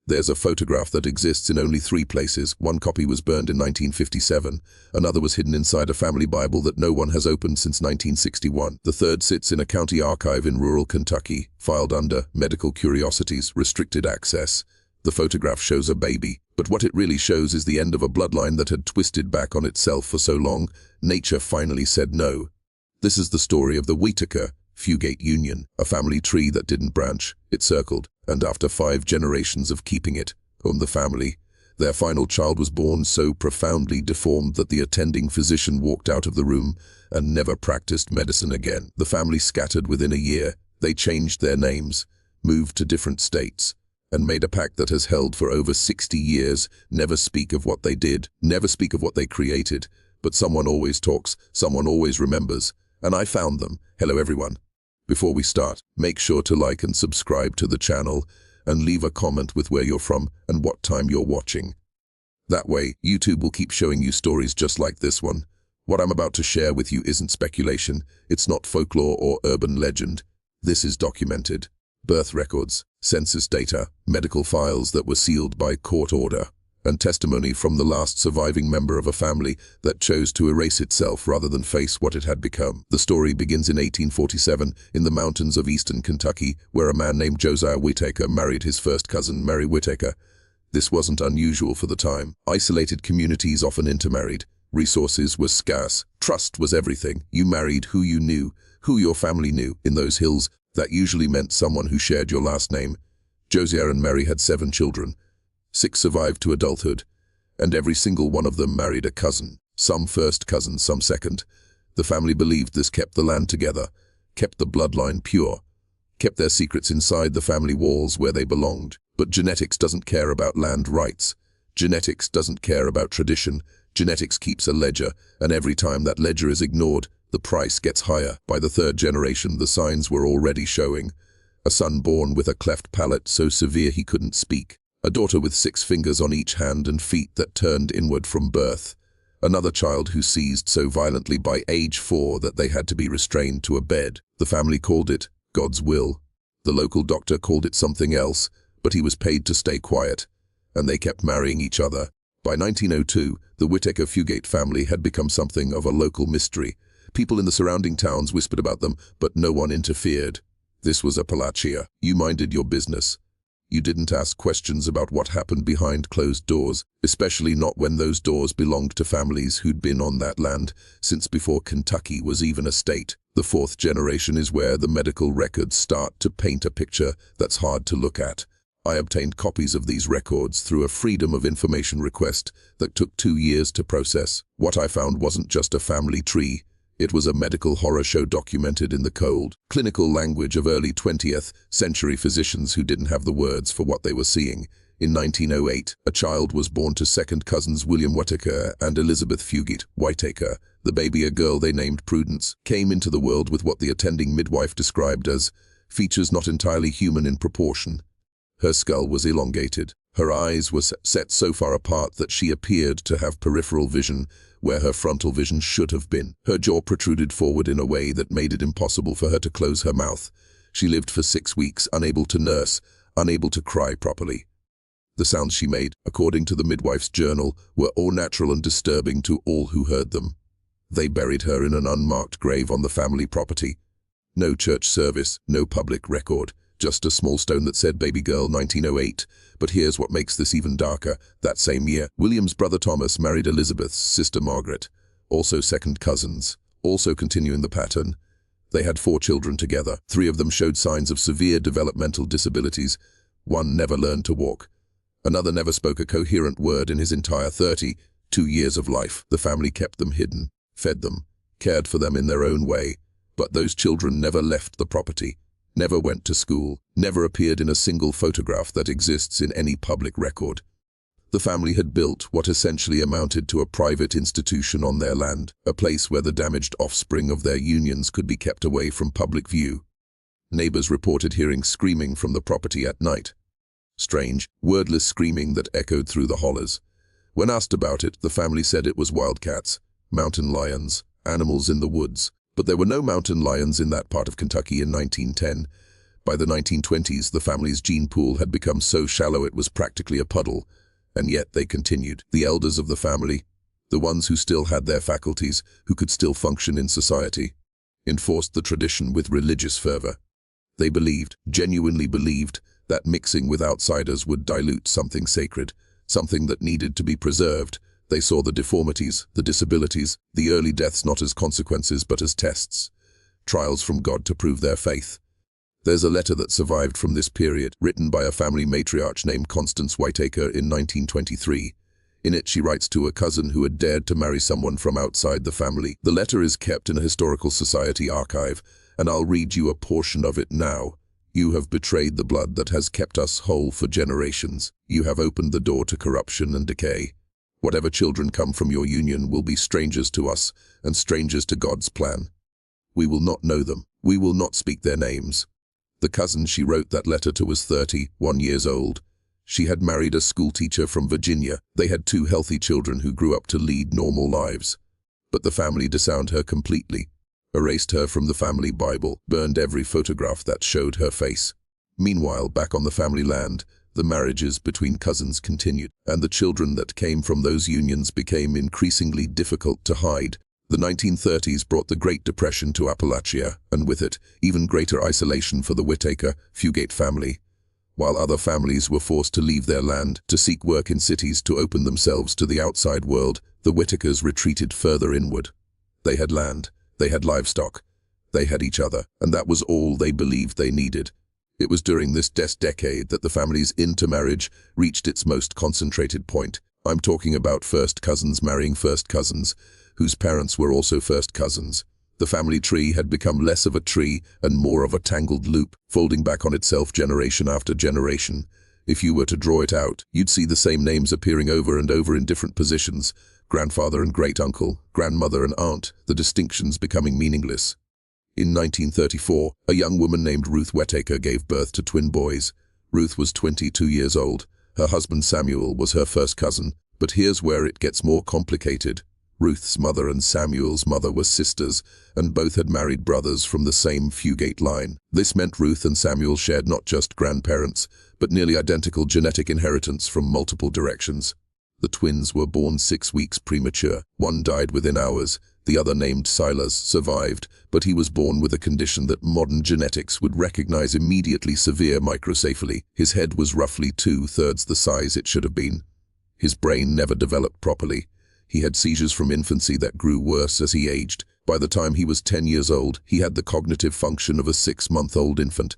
There's a photograph that exists in only 3 places. One copy was burned in 1957. Another was hidden inside a family Bible that no one has opened since 1961. The third sits in a county archive in rural Kentucky, filed under Medical Curiosities, Restricted Access. The photograph shows a baby, but what it really shows is the end of a bloodline that had twisted back on itself for so long, nature finally said no. This is the story of the Whitaker-Fugate union, a family tree that didn't branch, it circled, and after 5 generations of keeping it, owned the family, their final child was born so profoundly deformed that the attending physician walked out of the room and never practiced medicine again. The family scattered within a year. They changed their names, moved to different states, and made a pact that has held for over 60 years. Never speak of what they did, never speak of what they created, but someone always talks, someone always remembers, and I found them. Hello everyone. Before we start, make sure to like and subscribe to the channel and leave a comment with where you're from and what time you're watching. That way, YouTube will keep showing you stories just like this one. What I'm about to share with you isn't speculation, it's not folklore or urban legend. This is documented. Birth records, census data, medical files that were sealed by court order, and testimony from the last surviving member of a family that chose to erase itself rather than face what it had become. The story begins in 1847 in the mountains of eastern Kentucky, where a man named Josiah Whitaker married his first cousin, Mary Whitaker. This wasn't unusual for the time. Isolated communities often intermarried. Resources were scarce. Trust was everything. You married who you knew, who your family knew. In those hills, that usually meant someone who shared your last name. Josiah and Mary had 7 children. 6 survived to adulthood, and every single one of them married a cousin. Some first cousins, some second. The family believed this kept the land together, kept the bloodline pure, kept their secrets inside the family walls where they belonged. But genetics doesn't care about land rights. Genetics doesn't care about tradition. Genetics keeps a ledger, and every time that ledger is ignored, the price gets higher. By the 3rd generation, the signs were already showing. A son born with a cleft palate so severe he couldn't speak. A daughter with 6 fingers on each hand and feet that turned inward from birth. Another child who seized so violently by age 4 that they had to be restrained to a bed. The family called it God's will. The local doctor called it something else, but he was paid to stay quiet, and they kept marrying each other. By 1902, the Whitaker-Fugate family had become something of a local mystery. People in the surrounding towns whispered about them, but no one interfered. This was Appalachia. You minded your business. You didn't ask questions about what happened behind closed doors, especially not when those doors belonged to families who'd been on that land since before Kentucky was even a state. The 4th generation is where the medical records start to paint a picture that's hard to look at. I obtained copies of these records through a Freedom of Information request that took 2 years to process. What I found wasn't just a family tree. It was a medical horror show documented in the cold, clinical language of early 20th century physicians who didn't have the words for what they were seeing. In 1908, a child was born to second cousins William Whitaker and Elizabeth Fugate Whitaker. The baby, a girl they named Prudence, came into the world with what the attending midwife described as features not entirely human in proportion. Her skull was elongated. Her eyes were set so far apart that she appeared to have peripheral vision where her frontal vision should have been. Her jaw protruded forward in a way that made it impossible for her to close her mouth. She lived for 6 weeks, unable to nurse, unable to cry properly. The sounds she made, according to the midwife's journal, were all natural and disturbing to all who heard them. They buried her in an unmarked grave on the family property. No church service, no public record. Just a small stone that said Baby Girl 1908. But here's what makes this even darker. That same year, William's brother Thomas married Elizabeth's sister Margaret, also second cousins, also continuing the pattern. They had 4 children together. 3 of them showed signs of severe developmental disabilities. One never learned to walk. Another never spoke a coherent word in his entire 32 years of life. The family kept them hidden, fed them, cared for them in their own way. But those children never left the property. Never went to school, never appeared in a single photograph that exists in any public record. The family had built what essentially amounted to a private institution on their land, a place where the damaged offspring of their unions could be kept away from public view. Neighbors reported hearing screaming from the property at night. Strange, wordless screaming that echoed through the hollers. When asked about it, the family said it was wildcats, mountain lions, animals in the woods. But there were no mountain lions in that part of Kentucky in 1910. By the 1920s, the family's gene pool had become so shallow it was practically a puddle, and yet they continued. The elders of the family, the ones who still had their faculties, who could still function in society, enforced the tradition with religious fervor. They believed, genuinely believed, that mixing with outsiders would dilute something sacred, something that needed to be preserved. They saw the deformities, the disabilities, the early deaths not as consequences but as tests, trials from God to prove their faith. There's a letter that survived from this period, written by a family matriarch named Constance Whitaker in 1923. In it, she writes to a cousin who had dared to marry someone from outside the family. The letter is kept in a historical society archive, and I'll read you a portion of it now. You have betrayed the blood that has kept us whole for generations. You have opened the door to corruption and decay. Whatever children come from your union will be strangers to us and strangers to God's plan. We will not know them. We will not speak their names. The cousin she wrote that letter to was 31 years old. She had married a schoolteacher from Virginia. They had 2 healthy children who grew up to lead normal lives. But the family disowned her completely, erased her from the family Bible, burned every photograph that showed her face. Meanwhile, back on the family land, the marriages between cousins continued, and the children that came from those unions became increasingly difficult to hide. The 1930s brought the Great Depression to Appalachia, and with it, even greater isolation for the Whitaker-Fugate family. While other families were forced to leave their land, to seek work in cities to open themselves to the outside world, the Whitakers retreated further inward. They had land, they had livestock, they had each other, and that was all they believed they needed. It was during this decade that the family's intermarriage reached its most concentrated point. I'm talking about first cousins marrying first cousins, whose parents were also first cousins. The family tree had become less of a tree and more of a tangled loop, folding back on itself generation after generation. If you were to draw it out, you'd see the same names appearing over and over in different positions: grandfather and great-uncle, grandmother and aunt, the distinctions becoming meaningless. In 1934, a young woman named Ruth Whitaker gave birth to twin boys. Ruth was 22 years old. Her husband Samuel was her first cousin, but here's where it gets more complicated. Ruth's mother and Samuel's mother were sisters, and both had married brothers from the same Fugate line. This meant Ruth and Samuel shared not just grandparents, but nearly identical genetic inheritance from multiple directions. The twins were born 6 weeks premature. One died within hours. The other, named Silas, survived, but he was born with a condition that modern genetics would recognize immediately: severe microcephaly. His head was roughly 2/3 the size it should have been. His brain never developed properly. He had seizures from infancy that grew worse as he aged. By the time he was 10 years old, he had the cognitive function of a 6-month-old infant.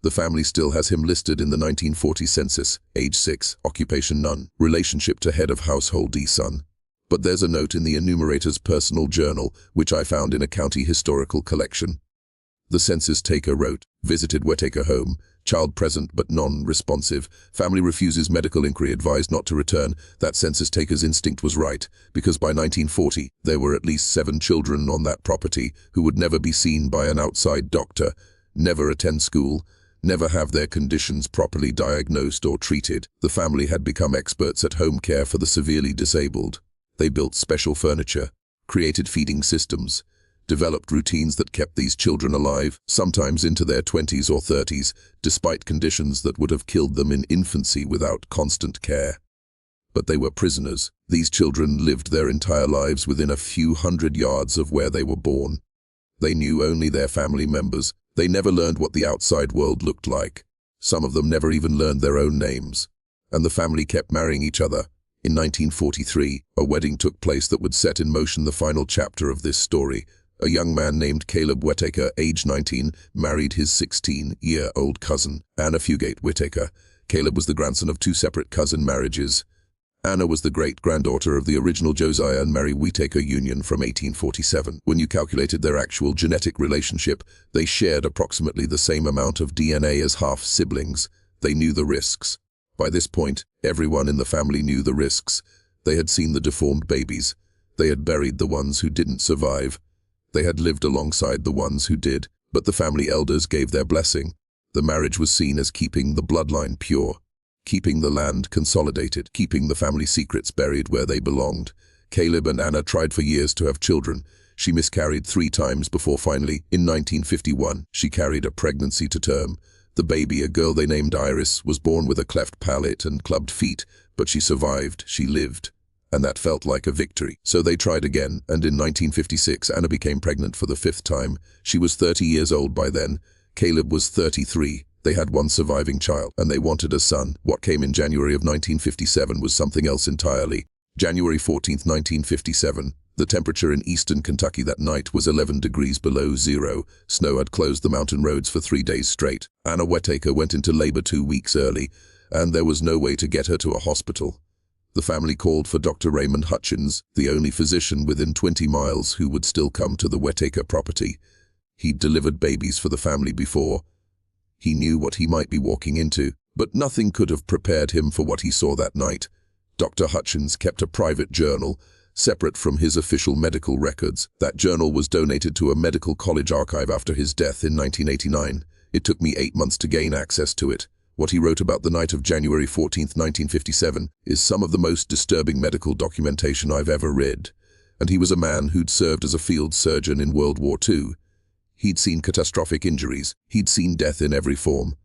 The family still has him listed in the 1940 census, age 6, occupation none, relationship to head of household D son. But there's a note in the enumerator's personal journal, which I found in a county historical collection. The census taker wrote, visited Whitaker home, child present but non-responsive, family refuses medical inquiry, advised not to return. That census taker's instinct was right, because by 1940, there were at least 7 children on that property who would never be seen by an outside doctor, never attend school, never have their conditions properly diagnosed or treated. The family had become experts at home care for the severely disabled. They built special furniture, created feeding systems, developed routines that kept these children alive, sometimes into their 20s or 30s, despite conditions that would have killed them in infancy without constant care. But they were prisoners. These children lived their entire lives within a few hundred yards of where they were born. They knew only their family members. They never learned what the outside world looked like. Some of them never even learned their own names. And the family kept marrying each other. In 1943, a wedding took place that would set in motion the final chapter of this story. A young man named Caleb Whitaker, age 19, married his 16-year-old cousin, Anna Fugate Whitaker. Caleb was the grandson of 2 separate cousin marriages. Anna was the great-granddaughter of the original Josiah and Mary Whitaker union from 1847. When you calculated their actual genetic relationship, they shared approximately the same amount of DNA as half-siblings. They knew the risks. By this point, everyone in the family knew the risks. They had seen the deformed babies. They had buried the ones who didn't survive. They had lived alongside the ones who did, but the family elders gave their blessing. The marriage was seen as keeping the bloodline pure, keeping the land consolidated, keeping the family secrets buried where they belonged. Caleb and Anna tried for years to have children. She miscarried 3 times before finally, in 1951, she carried a pregnancy to term. The baby, a girl they named Iris, was born with a cleft palate and clubbed feet, but she survived, she lived. And that felt like a victory. So they tried again, and in 1956 Anna became pregnant for the 5th time. She was 30 years old by then. Caleb was 33. They had one surviving child, and they wanted a son. What came in January of 1957 was something else entirely. January 14, 1957. The temperature in eastern Kentucky that night was 11 degrees below zero. Snow had closed the mountain roads for 3 days straight. Anna Whitaker went into labor 2 weeks early, and there was no way to get her to a hospital. The family called for Dr. Raymond Hutchins, the only physician within 20 miles who would still come to the Whitaker property. He'd delivered babies for the family before. He knew what he might be walking into, but nothing could have prepared him for what he saw that night. Dr. Hutchins kept a private journal, separate from his official medical records. That journal was donated to a medical college archive after his death in 1989. It took me 8 months to gain access to it. What he wrote about the night of January 14, 1957, is some of the most disturbing medical documentation I've ever read. And he was a man who'd served as a field surgeon in World War II. He'd seen catastrophic injuries. He'd seen death in every form.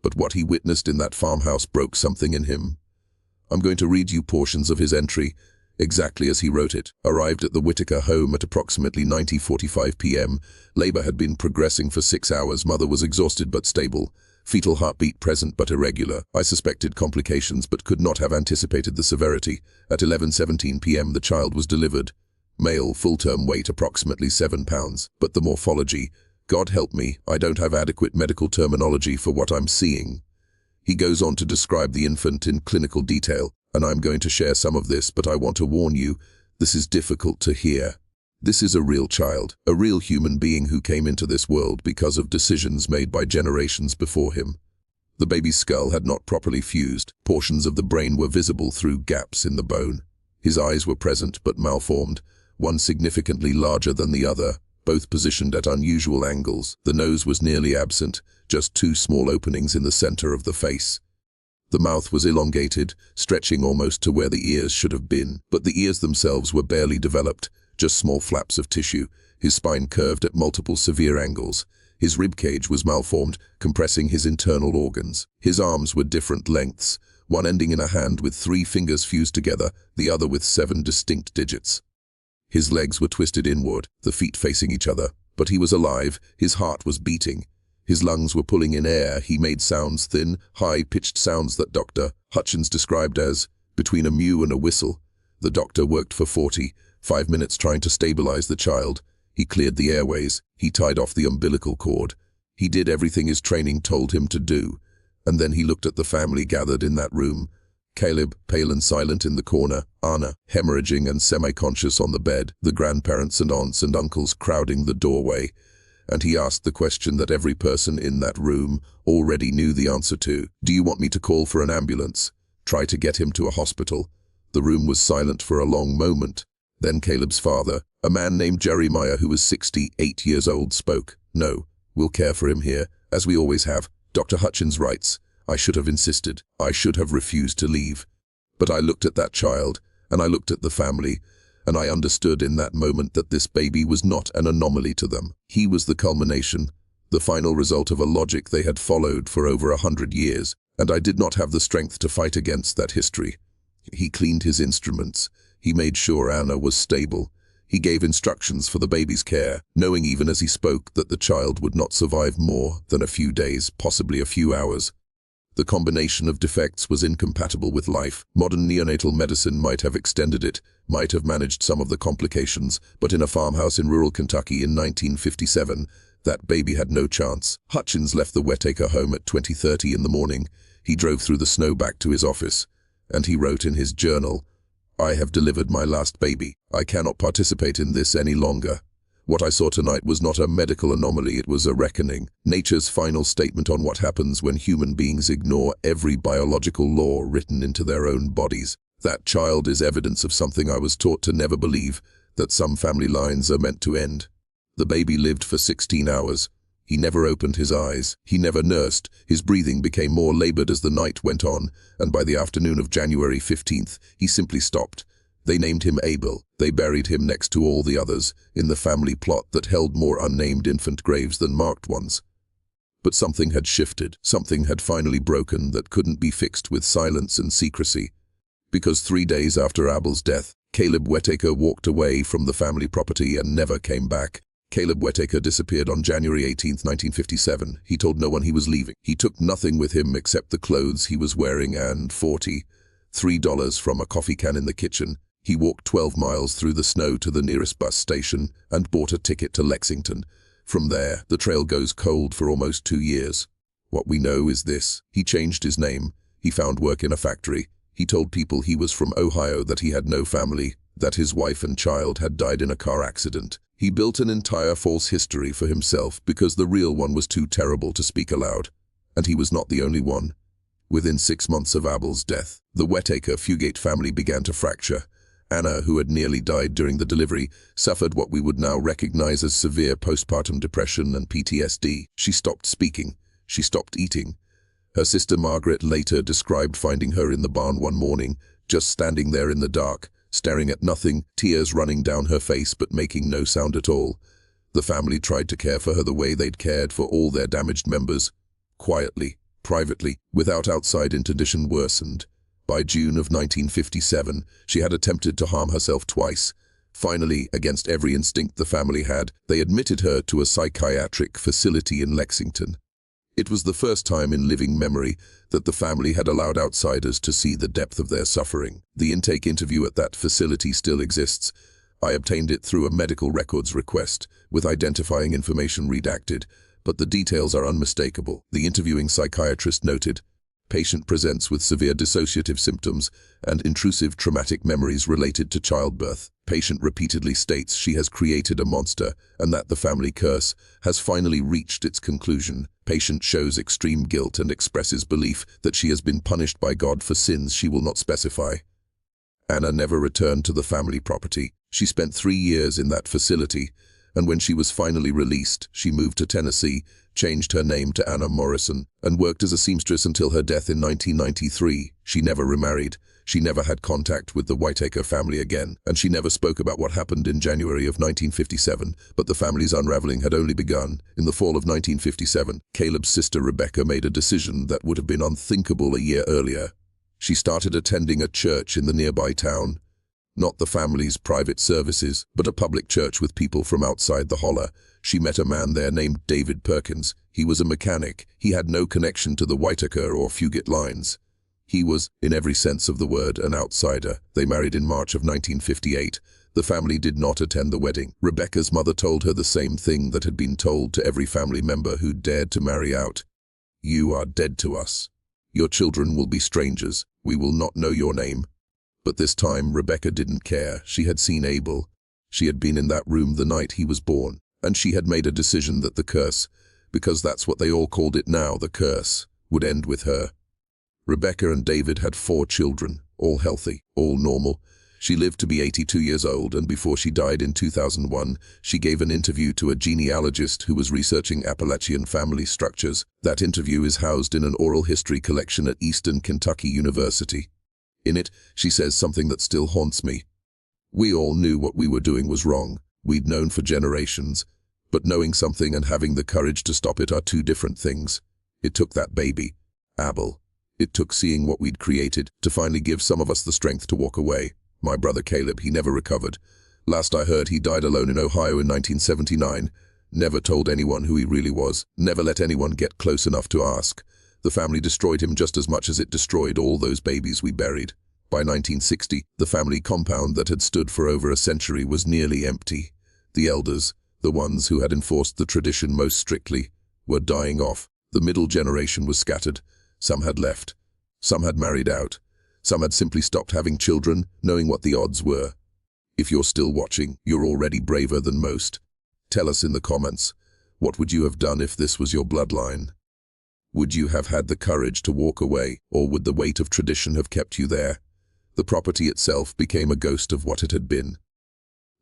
But what he witnessed in that farmhouse broke something in him. I'm going to read you portions of his entry, exactly as he wrote it. Arrived at the Whitaker home at approximately 9:45 p.m. Labor had been progressing for 6 hours. Mother was exhausted but stable. Fetal heartbeat present but irregular. I suspected complications but could not have anticipated the severity. At 11:17 p.m. the child was delivered. Male, full-term weight approximately 7 pounds. But the morphology, God help me, I don't have adequate medical terminology for what I'm seeing. He goes on to describe the infant in clinical detail, and I'm going to share some of this, but I want to warn you, this is difficult to hear. This is a real child, a real human being who came into this world because of decisions made by generations before him. The baby's skull had not properly fused. Portions of the brain were visible through gaps in the bone. His eyes were present but malformed, one significantly larger than the other, both positioned at unusual angles. The nose was nearly absent, just 2 small openings in the center of the face. The mouth was elongated, stretching almost to where the ears should have been, but the ears themselves were barely developed, just small flaps of tissue. His spine curved at multiple severe angles. His rib cage was malformed, compressing his internal organs. His arms were different lengths, one ending in a hand with 3 fingers fused together, the other with 7 distinct digits. His legs were twisted inward, the feet facing each other, but he was alive. His heart was beating. His lungs were pulling in air. He made sounds, thin, high-pitched sounds that Dr. Hutchins described as between a mew and a whistle. The doctor worked for 45 minutes trying to stabilize the child. He cleared the airways. He tied off the umbilical cord. He did everything his training told him to do. And then he looked at the family gathered in that room. Caleb, pale and silent in the corner, Anna, hemorrhaging and semi-conscious on the bed, the grandparents and aunts and uncles crowding the doorway. And he asked the question that every person in that room already knew the answer to. Do you want me to call for an ambulance? Try to get him to a hospital? The room was silent for a long moment. Then Caleb's father, a man named Jeremiah who was 68 years old, spoke. No, we'll care for him here, as we always have. Dr. Hutchins writes, I should have insisted. I should have refused to leave. But I looked at that child, and I looked at the family, and I understood in that moment that this baby was not an anomaly to them. He was the culmination, the final result of a logic they had followed for over 100 years, and I did not have the strength to fight against that history. He cleaned his instruments. He made sure Anna was stable. He gave instructions for the baby's care, knowing even as he spoke that the child would not survive more than a few days, possibly a few hours. The combination of defects was incompatible with life. Modern neonatal medicine might have extended it, might have managed some of the complications, but in a farmhouse in rural Kentucky in 1957, that baby had no chance. Hutchins left the Whitaker home at 20:30 in the morning. He drove through the snow back to his office, and he wrote in his journal, I have delivered my last baby. I cannot participate in this any longer. What I saw tonight was not a medical anomaly, it was a reckoning. Nature's final statement on what happens when human beings ignore every biological law written into their own bodies. That child is evidence of something I was taught to never believe, that some family lines are meant to end. The baby lived for 16 hours. He never opened his eyes. He never nursed. His breathing became more labored as the night went on, and by the afternoon of January 15th, he simply stopped. They named him Abel. They buried him next to all the others, in the family plot that held more unnamed infant graves than marked ones. But something had shifted. Something had finally broken that couldn't be fixed with silence and secrecy. Because 3 days after Abel's death, Caleb Whitaker walked away from the family property and never came back. Caleb Whitaker disappeared on January 18, 1957. He told no one he was leaving. He took nothing with him except the clothes he was wearing and $43 from a coffee can in the kitchen. He walked 12 miles through the snow to the nearest bus station and bought a ticket to Lexington. From there, the trail goes cold for almost 2 years. What we know is this: he changed his name. He found work in a factory. He told people he was from Ohio, that he had no family, that his wife and child had died in a car accident. He built an entire false history for himself because the real one was too terrible to speak aloud. And he was not the only one. Within 6 months of Abel's death, the Whitaker-Fugate family began to fracture. Anna, who had nearly died during the delivery, suffered what we would now recognize as severe postpartum depression and PTSD. She stopped speaking. She stopped eating. Her sister Margaret later described finding her in the barn one morning, just standing there in the dark, staring at nothing, tears running down her face but making no sound at all. The family tried to care for her the way they'd cared for all their damaged members. Quietly, privately, without outside interdiction worsened. By June of 1957, she had attempted to harm herself twice. Finally, against every instinct the family had, they admitted her to a psychiatric facility in Lexington. It was the first time in living memory that the family had allowed outsiders to see the depth of their suffering. The intake interview at that facility still exists. I obtained it through a medical records request, with identifying information redacted, but the details are unmistakable. The interviewing psychiatrist noted, "Patient presents with severe dissociative symptoms and intrusive traumatic memories related to childbirth. Patient repeatedly states she has created a monster and that the family curse has finally reached its conclusion. Patient shows extreme guilt and expresses belief that she has been punished by God for sins she will not specify." Anna never returned to the family property. She spent 3 years in that facility, and when she was finally released, she moved to Tennessee, changed her name to Anna Morrison, and worked as a seamstress until her death in 1993. She never remarried. She never had contact with the Whitaker family again, and she never spoke about what happened in January of 1957, but the family's unraveling had only begun. In the fall of 1957, Caleb's sister Rebecca made a decision that would have been unthinkable a year earlier. She started attending a church in the nearby town. Not the family's private services, but a public church with people from outside the holler. She met a man there named David Perkins. He was a mechanic. He had no connection to the Whitaker or Fugate lines. He was, in every sense of the word, an outsider. They married in March of 1958. The family did not attend the wedding. Rebecca's mother told her the same thing that had been told to every family member who dared to marry out. "You are dead to us. Your children will be strangers. We will not know your name." But this time, Rebecca didn't care. She had seen Abel. She had been in that room the night he was born. And she had made a decision that the curse, because that's what they all called it now, the curse, would end with her. Rebecca and David had 4 children, all healthy, all normal. She lived to be 82 years old, and before she died in 2001, she gave an interview to a genealogist who was researching Appalachian family structures. That interview is housed in an oral history collection at Eastern Kentucky University. In it, she says something that still haunts me. "We all knew what we were doing was wrong. We'd known for generations. But knowing something and having the courage to stop it are 2 different things. It took that baby, Abel. It took seeing what we'd created to finally give some of us the strength to walk away. My brother Caleb, he never recovered. Last I heard, he died alone in Ohio in 1979. Never told anyone who he really was. Never let anyone get close enough to ask. The family destroyed him just as much as it destroyed all those babies we buried. By 1960, the family compound that had stood for over a century was nearly empty. The elders, the ones who had enforced the tradition most strictly, were dying off. The middle generation was scattered. Some had left. Some had married out. Some had simply stopped having children, knowing what the odds were. If you're still watching, you're already braver than most. Tell us in the comments, what would you have done if this was your bloodline? Would you have had the courage to walk away, or would the weight of tradition have kept you there? The property itself became a ghost of what it had been.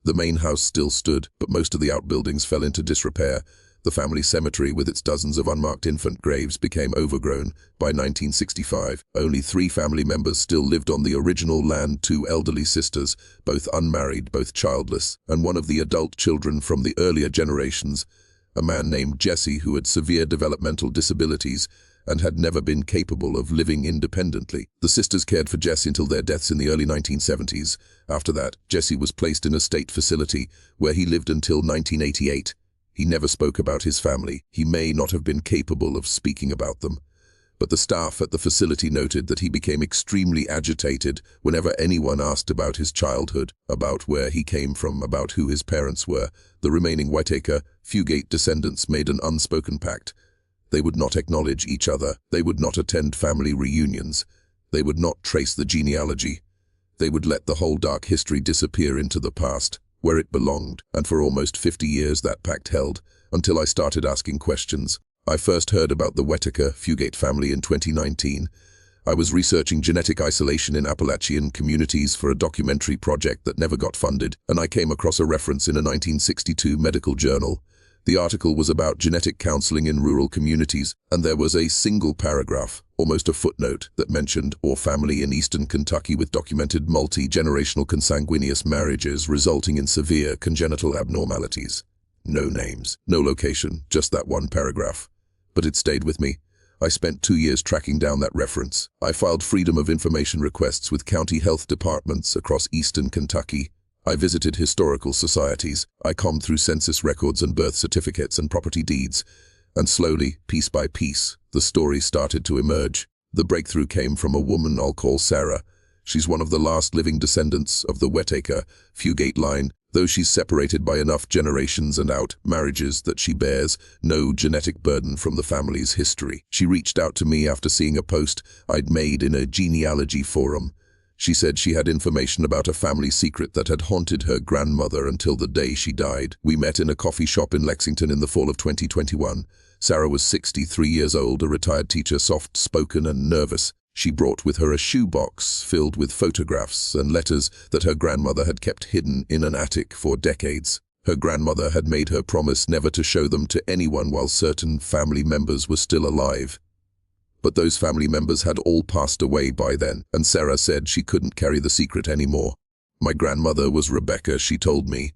The main house still stood, but most of the outbuildings fell into disrepair. The family cemetery with its dozens of unmarked infant graves became overgrown. By 1965, only 3 family members still lived on the original land: 2 elderly sisters, both unmarried, both childless, and one of the adult children from the earlier generations. a man named Jesse who had severe developmental disabilities and had never been capable of living independently. The sisters cared for Jesse until their deaths in the early 1970s. After that, Jesse was placed in a state facility where he lived until 1988. He never spoke about his family. He may not have been capable of speaking about them. But the staff at the facility noted that he became extremely agitated whenever anyone asked about his childhood, about where he came from, about who his parents were. The remaining Whitaker-Fugate descendants made an unspoken pact. They would not acknowledge each other. They would not attend family reunions. They would not trace the genealogy. They would let the whole dark history disappear into the past, where it belonged. And for almost 50 years that pact held, until I started asking questions. I first heard about the Whitaker-Fugate family in 2019. I was researching genetic isolation in Appalachian communities for a documentary project that never got funded, and I came across a reference in a 1962 medical journal. The article was about genetic counseling in rural communities, and there was a single paragraph, almost a footnote, that mentioned "or family in eastern Kentucky with documented multi-generational consanguineous marriages resulting in severe congenital abnormalities." No names, no location, just that one paragraph. But it stayed with me. I spent 2 years tracking down that reference. I filed Freedom of Information requests with county health departments across eastern Kentucky. I visited historical societies. I combed through census records and birth certificates and property deeds. And slowly, piece by piece, the story started to emerge. The breakthrough came from a woman I'll call Sarah. She's one of the last living descendants of the Whitaker-Fugate line, though she's separated by enough generations and marriages that she bears no genetic burden from the family's history. She reached out to me after seeing a post I'd made in a genealogy forum. She said she had information about a family secret that had haunted her grandmother until the day she died. We met in a coffee shop in Lexington in the fall of 2021. Sarah was 63 years old, a retired teacher, soft-spoken and nervous. She brought with her a shoebox filled with photographs and letters that her grandmother had kept hidden in an attic for decades. Her grandmother had made her promise never to show them to anyone while certain family members were still alive. But those family members had all passed away by then, and Sarah said she couldn't carry the secret anymore. My grandmother was Rebecca, she told me,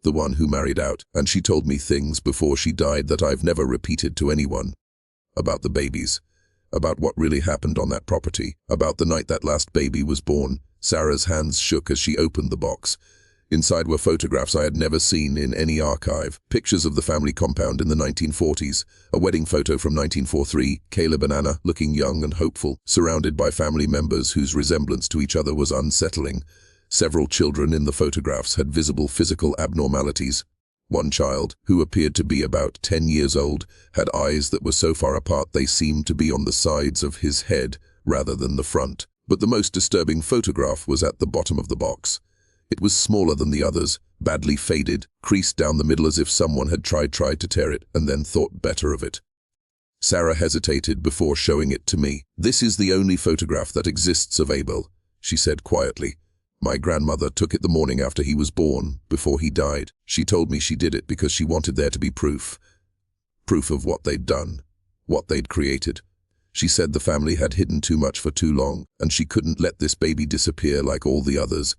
the one who married out, and she told me things before she died that I've never repeated to anyone. About the babies. About what really happened on that property. About the night that last baby was born. Sarah's hands shook as she opened the box. Inside were photographs I had never seen in any archive. Pictures of the family compound in the 1940s. A wedding photo from 1943, Caleb and Anna looking young and hopeful, surrounded by family members whose resemblance to each other was unsettling. Several children in the photographs had visible physical abnormalities. One child, who appeared to be about 10 years old, had eyes that were so far apart they seemed to be on the sides of his head rather than the front. But the most disturbing photograph was at the bottom of the box. It was smaller than the others, badly faded, creased down the middle as if someone had tried to tear it and then thought better of it. Sarah hesitated before showing it to me. "This is the only photograph that exists of Abel," she said quietly. "My grandmother took it the morning after he was born, before he died. She told me she did it because she wanted there to be proof. Proof of what they'd done, what they'd created. She said the family had hidden too much for too long, and she couldn't let this baby disappear like all the others.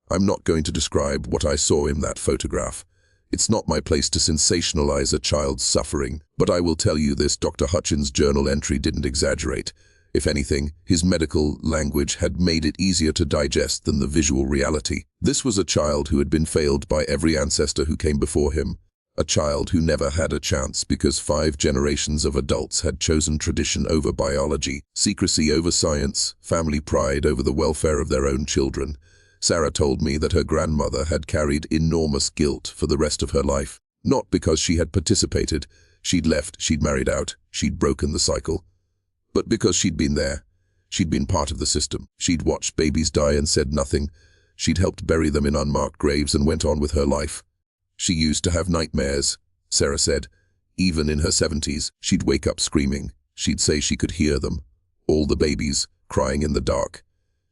I'm not going to describe what I saw in that photograph. It's not my place to sensationalize a child's suffering, but I will tell you this: Dr. Hutchins' journal entry didn't exaggerate. If anything, his medical language had made it easier to digest than the visual reality. This was a child who had been failed by every ancestor who came before him. A child who never had a chance because 5 generations of adults had chosen tradition over biology, secrecy over science, family pride over the welfare of their own children. Sarah told me that her grandmother had carried enormous guilt for the rest of her life. Not because she had participated, she'd left, she'd married out, she'd broken the cycle. But because she'd been there. She'd been part of the system. She'd watched babies die and said nothing. She'd helped bury them in unmarked graves and went on with her life. She used to have nightmares, Sarah said. Even in her 70s, she'd wake up screaming. She'd say she could hear them. All the babies, crying in the dark.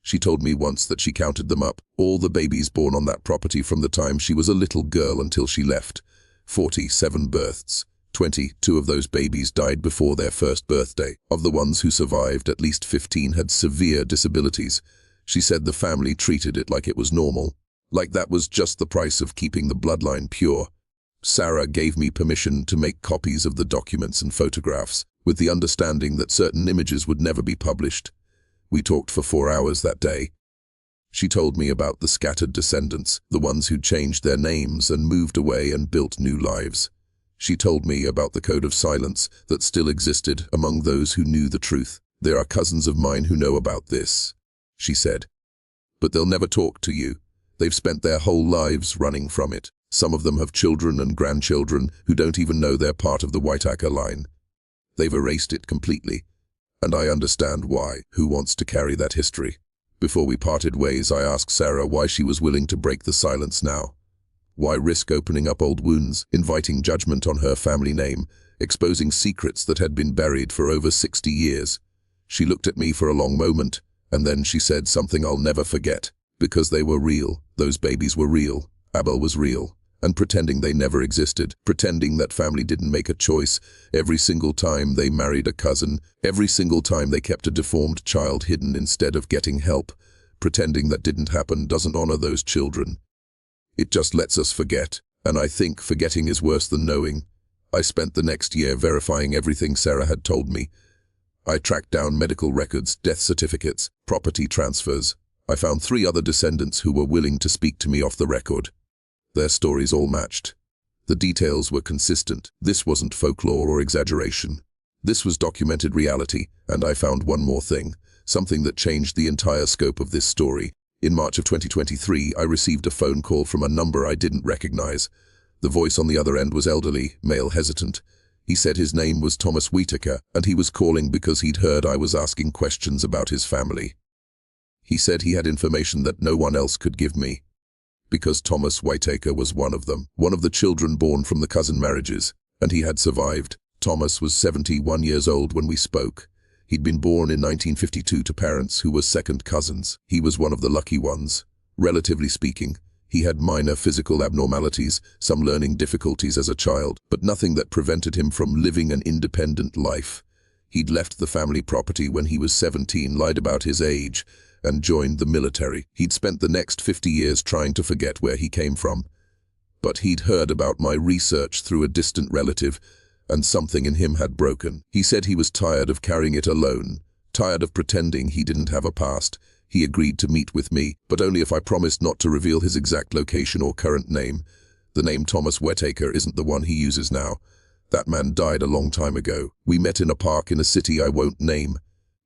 She told me once that she counted them up, all the babies born on that property from the time she was a little girl until she left. 47 births. 22 of those babies died before their first birthday. Of the ones who survived, at least 15 had severe disabilities. She said the family treated it like it was normal, like that was just the price of keeping the bloodline pure. Sarah gave me permission to make copies of the documents and photographs, with the understanding that certain images would never be published. We talked for 4 hours that day. She told me about the scattered descendants, the ones who'd changed their names and moved away and built new lives. She told me about the code of silence that still existed among those who knew the truth. "There are cousins of mine who know about this," she said. "But they'll never talk to you. They've spent their whole lives running from it. Some of them have children and grandchildren who don't even know they're part of the Whitaker line. They've erased it completely. And I understand why. Who wants to carry that history?" Before we parted ways, I asked Sarah why she was willing to break the silence now. Why risk opening up old wounds, inviting judgment on her family name, exposing secrets that had been buried for over 60 years? She looked at me for a long moment, and then she said something I'll never forget. Because they were real. Those babies were real. Abel was real. And pretending they never existed, pretending that family didn't make a choice, every single time they married a cousin, every single time they kept a deformed child hidden instead of getting help, pretending that didn't happen doesn't honor those children. It just lets us forget, and I think forgetting is worse than knowing. I spent the next year verifying everything Sarah had told me. I tracked down medical records, death certificates, property transfers. I found 3 other descendants who were willing to speak to me off the record. Their stories all matched. The details were consistent. This wasn't folklore or exaggeration. This was documented reality, and I found one more thing, something that changed the entire scope of this story. In March of 2023, I received a phone call from a number I didn't recognize. The voice on the other end was elderly, male, hesitant. He said his name was Thomas Whitaker, and he was calling because he'd heard I was asking questions about his family. He said he had information that no one else could give me. Because Thomas Whitaker was one of them, one of the children born from the cousin marriages, and he had survived. Thomas was 71 years old when we spoke. He'd been born in 1952 to parents who were second cousins. He was one of the lucky ones. Relatively speaking, he had minor physical abnormalities, some learning difficulties as a child, but nothing that prevented him from living an independent life. He'd left the family property when he was 17, lied about his age, and joined the military. He'd spent the next 50 years trying to forget where he came from. But he'd heard about my research through a distant relative, and something in him had broken. He said he was tired of carrying it alone, tired of pretending he didn't have a past. He agreed to meet with me, but only if I promised not to reveal his exact location or current name. The name Thomas Whitaker isn't the one he uses now. That man died a long time ago. We met in a park in a city I won't name.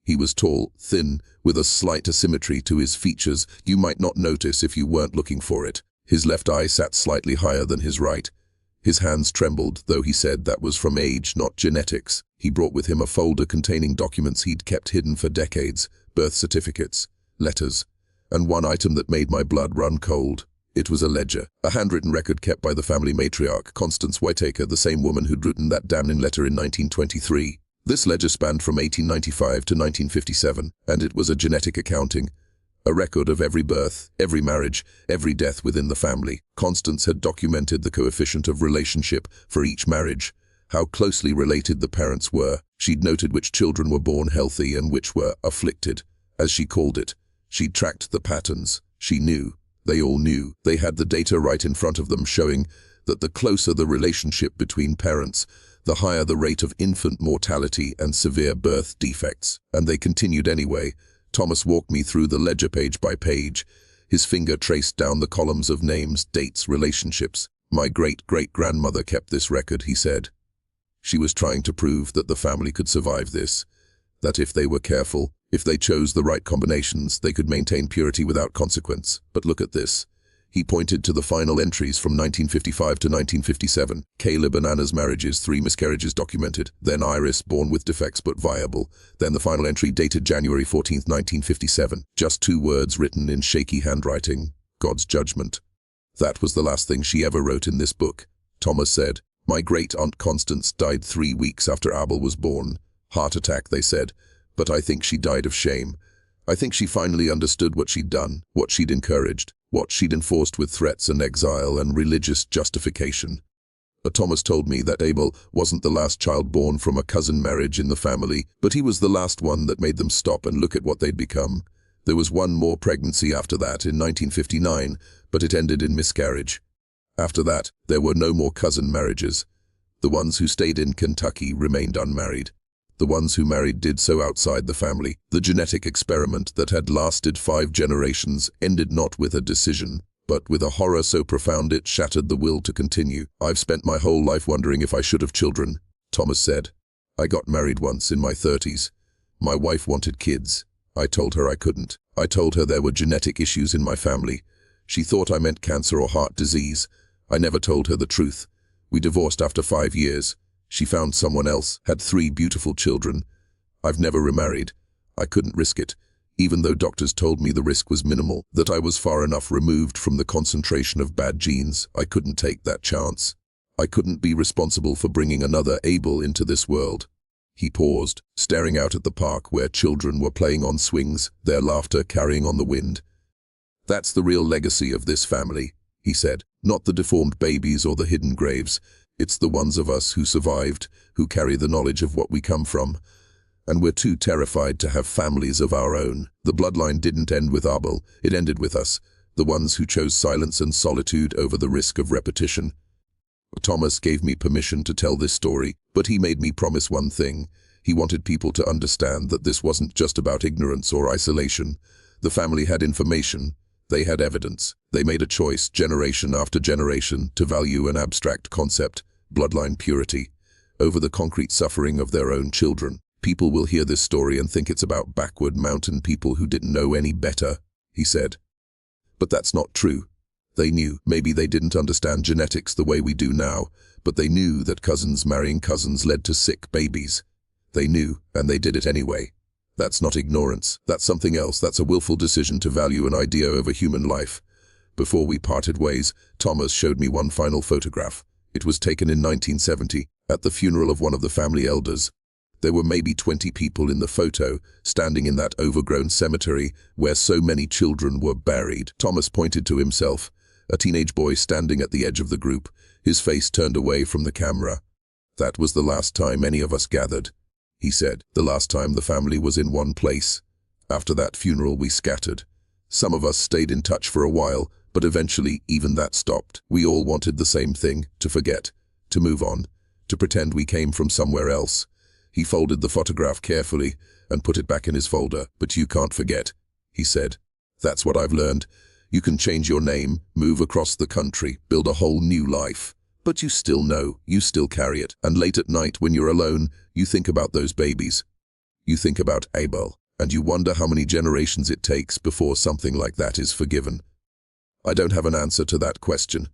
He was tall, thin, with a slight asymmetry to his features you might not notice if you weren't looking for it. His left eye sat slightly higher than his right. His hands trembled, though he said that was from age, not genetics. He brought with him a folder containing documents he'd kept hidden for decades, birth certificates, letters, and one item that made my blood run cold. It was a ledger, a handwritten record kept by the family matriarch, Constance Whitaker, the same woman who'd written that damning letter in 1923. This ledger spanned from 1895 to 1957, and it was a genetic accounting, a record of every birth, every marriage, every death within the family. Constance had documented the coefficient of relationship for each marriage, how closely related the parents were. She'd noted which children were born healthy and which were afflicted, as she called it. She'd tracked the patterns. She knew. They all knew. They had the data right in front of them showing that the closer the relationship between parents, the higher the rate of infant mortality and severe birth defects. And they continued anyway. Thomas walked me through the ledger page by page. His finger traced down the columns of names, dates, relationships. My great-great-grandmother kept this record, he said. She was trying to prove that the family could survive this, that if they were careful, if they chose the right combinations, they could maintain purity without consequence. But look at this. He pointed to the final entries from 1955 to 1957. Caleb and Anna's marriages, 3 miscarriages documented. Then Iris, born with defects but viable. Then the final entry dated January 14, 1957. Just 2 words written in shaky handwriting. God's judgment. That was the last thing she ever wrote in this book. Thomas said, "My great-aunt Constance died 3 weeks after Abel was born. Heart attack, they said. But I think she died of shame. I think she finally understood what she'd done, what she'd encouraged, what she'd enforced with threats and exile and religious justification." Thomas told me that Abel wasn't the last child born from a cousin marriage in the family, but he was the last one that made them stop and look at what they'd become. There was one more pregnancy after that in 1959, but it ended in miscarriage. After that, there were no more cousin marriages. The ones who stayed in Kentucky remained unmarried. The ones who married did so outside the family. The genetic experiment that had lasted 5 generations ended not with a decision, but with a horror so profound it shattered the will to continue. "I've spent my whole life wondering if I should have children," Thomas said. "I got married once in my 30s. My wife wanted kids. I told her I couldn't. I told her there were genetic issues in my family. She thought I meant cancer or heart disease. I never told her the truth. We divorced after 5 years. She found someone else, had 3 beautiful children. I've never remarried. I couldn't risk it, even though doctors told me the risk was minimal, that I was far enough removed from the concentration of bad genes. I couldn't take that chance. I couldn't be responsible for bringing another Abel into this world." He paused, staring out at the park where children were playing on swings, their laughter carrying on the wind. "That's the real legacy of this family," he said. "Not the deformed babies or the hidden graves. It's the ones of us who survived, who carry the knowledge of what we come from. And we're too terrified to have families of our own. The bloodline didn't end with Abel, it ended with us, the ones who chose silence and solitude over the risk of repetition." Thomas gave me permission to tell this story, but he made me promise one thing. He wanted people to understand that this wasn't just about ignorance or isolation. The family had information. They had evidence. They made a choice, generation after generation, to value an abstract concept, bloodline purity, over the concrete suffering of their own children. "People will hear this story and think it's about backward mountain people who didn't know any better," he said. But that's not true. They knew. Maybe they didn't understand genetics the way we do now, but they knew that cousins marrying cousins led to sick babies. They knew, and they did it anyway. That's not ignorance. That's something else. That's a willful decision to value an idea over human life. Before we parted ways, Thomas showed me one final photograph. It was taken in 1970, at the funeral of one of the family elders. There were maybe 20 people in the photo, standing in that overgrown cemetery where so many children were buried. Thomas pointed to himself, a teenage boy standing at the edge of the group, his face turned away from the camera. "That was the last time any of us gathered," he said. "The last time the family was in one place. After that funeral we scattered. Some of us stayed in touch for a while, but eventually even that stopped. We all wanted the same thing, to forget, to move on, to pretend we came from somewhere else." He folded the photograph carefully and put it back in his folder. "But you can't forget," he said. "That's what I've learned. You can change your name, move across the country, build a whole new life. But you still know, you still carry it. And late at night when you're alone, you think about those babies. You think about Abel, and you wonder how many generations it takes before something like that is forgiven." I don't have an answer to that question.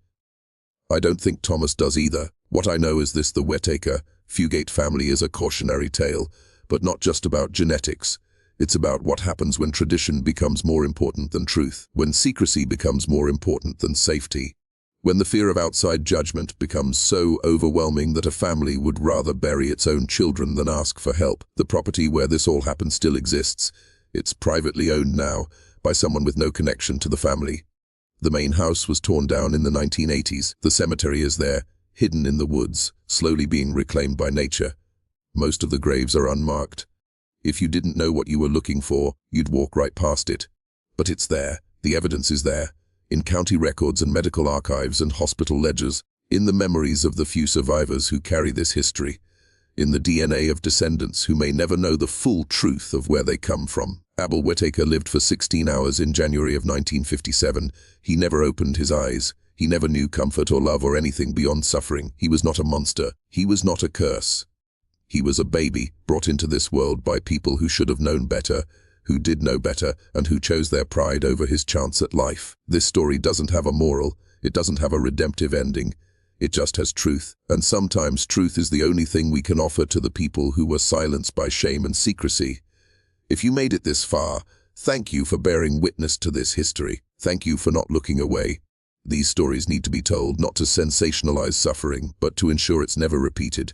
I don't think Thomas does either. What I know is this: the Whitaker-Fugate family is a cautionary tale, but not just about genetics. It's about what happens when tradition becomes more important than truth, when secrecy becomes more important than safety, when the fear of outside judgment becomes so overwhelming that a family would rather bury its own children than ask for help. The property where this all happened still exists. It's privately owned now, by someone with no connection to the family. The main house was torn down in the 1980s. The cemetery is there, hidden in the woods, slowly being reclaimed by nature. Most of the graves are unmarked. If you didn't know what you were looking for, you'd walk right past it. But it's there. The evidence is there. In county records and medical archives and hospital ledgers. In the memories of the few survivors who carry this history. In the DNA of descendants who may never know the full truth of where they come from. Abel Whitaker lived for 16 hours in January of 1957. He never opened his eyes. He never knew comfort or love or anything beyond suffering. He was not a monster. He was not a curse. He was a baby brought into this world by people who should have known better, who did know better, and who chose their pride over his chance at life. This story doesn't have a moral. It doesn't have a redemptive ending. It just has truth. And sometimes truth is the only thing we can offer to the people who were silenced by shame and secrecy. If you made it this far, thank you for bearing witness to this history. Thank you for not looking away. These stories need to be told, not to sensationalize suffering, but to ensure it's never repeated.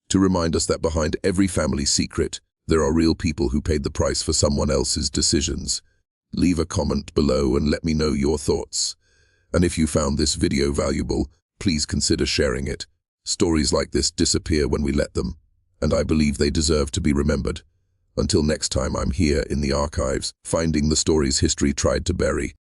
To remind us that behind every family secret, there are real people who paid the price for someone else's decisions. Leave a comment below and let me know your thoughts. And if you found this video valuable, please consider sharing it. Stories like this disappear when we let them, and I believe they deserve to be remembered. Until next time, I'm here in the archives, finding the stories history tried to bury.